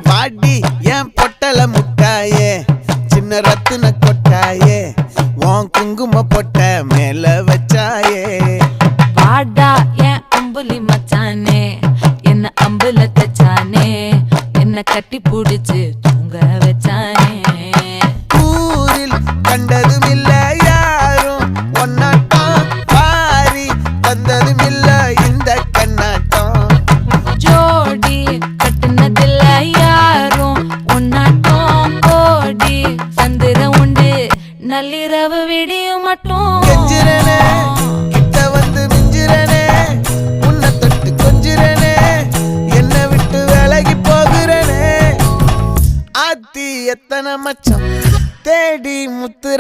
பாடி என் பொட்டல முட்டாயே சின்ன ரத்தின கொட்டாயே உன் குங்கும பொட்ட மேல வச்சாயே பாடா என் அம்புலி மச்சானே என்ன அம்புல தச்சானே என்ன கட்டி புடிச்சு தூங்க வச்சானே ஊரில் கண்டதும் இல்ல யாரும் ஒன்னாட்டம் பாரி வந்ததும் இல்ல இந்த கண்ணாட்டம் ஜோடி கட்டுனதில்ல யாரும் ஒன்னாட்டம் கோடி சந்திர உண்டு நள்ளிரவு விடியும் மட்டும் கெஞ்சிரனே கிட்ட வந்து மிஞ்சிரனே உன்னை தொட்டு கொஞ்சிரனே என்ன விட்டு விலகி போகிறனே ஆத்தி எத்தனை மச்சம் தேடி முத்துற